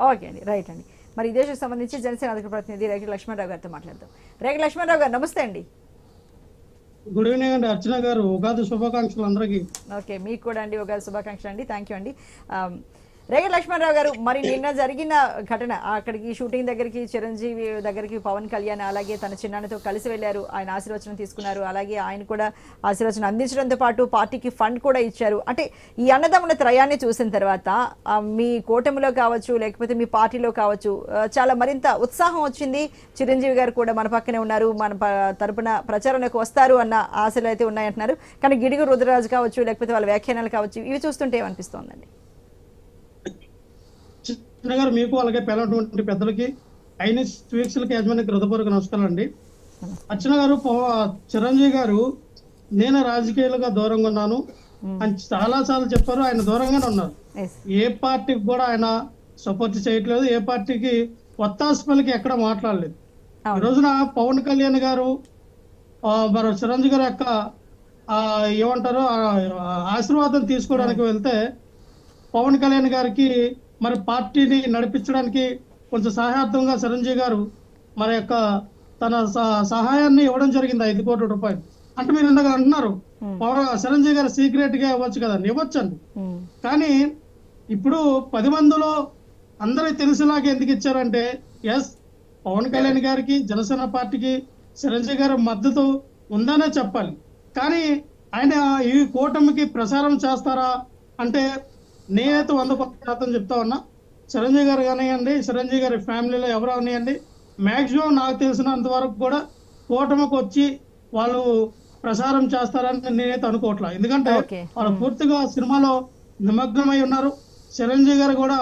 Okay అండి, right అండి. మరి ఈ దేశానికి సంబంధించి జనసేన అధికార ప్రతినిధి రేగడి లక్ష్మణరావు గారితో మాట్లాడదాం. రేగడి లక్ష్మణరావు గారు నమస్తే అండి. గుడ్ ఈవినింగ్ అండి అర్చన గారు, ఉగాది శుభాకాంక్షలు అందరికీ. ఓకే, మీకు కూడా అండి ఉగాది శుభాకాంక్షలు అండి. థ్యాంక్ యూ అండి. రేగడి లక్ష్మణరావు గారు, మరి నిన్న జరిగిన ఘటన, అక్కడికి షూటింగ్ దగ్గరికి చిరంజీవి దగ్గరికి పవన్ కళ్యాణ్ అలాగే తన చిన్నాన్నతో కలిసి వెళ్ళారు, ఆయన ఆశీర్వచనం తీసుకున్నారు, అలాగే ఆయన కూడా ఆశీర్వచనం అందించడంతో పాటు పార్టీకి ఫండ్ కూడా ఇచ్చారు. అంటే ఈ అన్నదమ్ముల త్రయాన్ని చూసిన తర్వాత మీ కూటమిలో కావచ్చు లేకపోతే మీ పార్టీలో కావచ్చు చాలా మరింత ఉత్సాహం వచ్చింది. చిరంజీవి గారు కూడా మన పక్కనే ఉన్నారు, మన తరపున ప్రచారంలోకి వస్తారు అన్న ఆశలు అయితే ఉన్నాయంటున్నారు. కానీ గిడుగు రుద్రరాజు కావచ్చు లేకపోతే వాళ్ళ వ్యాఖ్యానాలు కావచ్చు, ఇవి చూస్తుంటే ఏమనిపిస్తోందండి? చిన్న గారు, మీకు అలాగే పిల్లటువంటి పెద్దలకి ఐనిస్ వీక్షలకి యజమానికి హృదయపూర్వక నమస్కారం అండి. అర్చన గారు, చిరంజీవి గారు నేను రాజకీయాలుగా దూరంగా ఉన్నాను అని చాలా సార్లు చెప్పారు. ఆయన దూరంగానే ఉన్నారు. ఏ పార్టీకి కూడా ఆయన సపోర్ట్ చేయట్లేదు, ఏ పార్టీకి ఒత్తాసపల్లికి ఎక్కడ మాట్లాడలేదు. ఈ రోజున పవన్ కళ్యాణ్ గారు మరి చిరంజీవి గారి యొక్క ఏమంటారు ఆశీర్వాదం తీసుకోవడానికి వెళ్తే పవన్ కళ్యాణ్ గారికి మరి పార్టీని నడిపించడానికి కొంచెం సహాయార్థంగా చిరంజీవి గారు మరి యొక్క తన సహాయాన్ని ఇవ్వడం జరిగింది, 5 కోట్ల రూపాయలు. అంటే మీరు ఇందాక అంటున్నారు చిరంజీవి గారు సీక్రెట్ గా ఇవ్వచ్చు కదండి, ఇవ్వచ్చండి. కానీ ఇప్పుడు 10 మందిలో అందరికి తెలిసేలాగా ఎందుకు ఇచ్చారంటే, ఎస్ పవన్ కళ్యాణ్ గారికి జనసేన పార్టీకి చిరంజీవి గారి మద్దతు ఉందనే చెప్పాలి. కానీ ఆయన ఈ కూటమికి ప్రచారం చేస్తారా అంటే నేనైతే 100% చెప్తా ఉన్నా, చిరంజీవి గారు కానివ్వండి, చిరంజీవి గారి ఫ్యామిలీలో ఎవరు కానివ్వండి, మాక్సిమం నాకు తెలిసినంత వరకు కూడా కూటమికి వచ్చి వాళ్ళు ప్రచారం చేస్తారని నేనైతే అనుకోవట్లా. ఎందుకంటే వాళ్ళు పూర్తిగా సినిమాలో నిమగ్నమై ఉన్నారు. చిరంజీవి గారు కూడా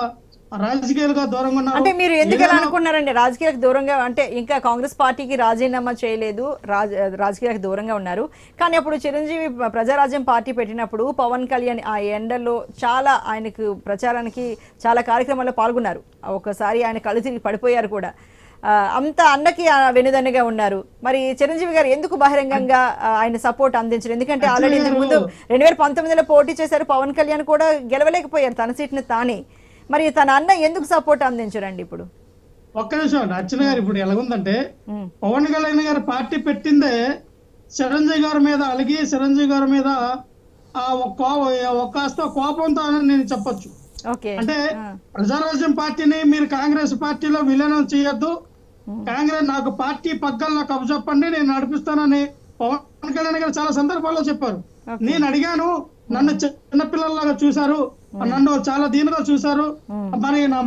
రాజకీయాలుగా దూరంగా ఉన్నారు. అంటే మీరు ఎందుకలా అనుకున్నారండి? రాజకీయాలకు దూరంగా అంటే ఇంకా కాంగ్రెస్ పార్టీకి రాజీనామా చేయలేదు, రాజకీయాలకు దూరంగా ఉన్నారు. కానీ అప్పుడు చిరంజీవి ప్రజారాజ్యం పార్టీ పెట్టినప్పుడు పవన్ కళ్యాణ్ ఆ ఎండల్లో చాలా ఆయనకు ప్రచారానికి చాలా కార్యక్రమాల్లో పాల్గొన్నారు. ఒకసారి ఆయన కళ్ళు తిరిగి పడిపోయారు కూడా. అంత అన్నకి వెనుదన్నగా ఉన్నారు. మరి చిరంజీవి గారు ఎందుకు బహిరంగంగా ఆయన సపోర్ట్ అందించారు? ఎందుకంటే ఆల్రెడీ ఇంతకు ముందు 2019లో పోటీ చేశారు, పవన్ కళ్యాణ్ కూడా గెలవలేకపోయారు తన సీట్ని తానే. మరి తన అన్న ఎందుకు సపోర్ట్ అందించారండి ఇప్పుడు? ఒక్క నిమిషం అర్చన గారు, ఇప్పుడు ఎలాగుందంటే పవన్ కళ్యాణ్ గారు పార్టీ పెట్టిందే చిరంజీవి గారి మీద అలిగి చిరంజీవి గారి మీద కాస్త కోపంతో అని నేను చెప్పొచ్చు. అంటే ప్రజారాజ్యం పార్టీని మీరు కాంగ్రెస్ పార్టీలో విలీనం చేయొద్దు, కాంగ్రెస్ నాకు పార్టీ పగ్గాల్లో కబుజెప్పండి, నేను నడిపిస్తానని పవన్ కళ్యాణ్ గారు చాలా సందర్భాల్లో చెప్పారు. నేను అడిగాను, నన్ను చిన్నపిల్లల్లాగా చూశారు, నన్ను చాలా దీనిగా చూశారు, మరి నా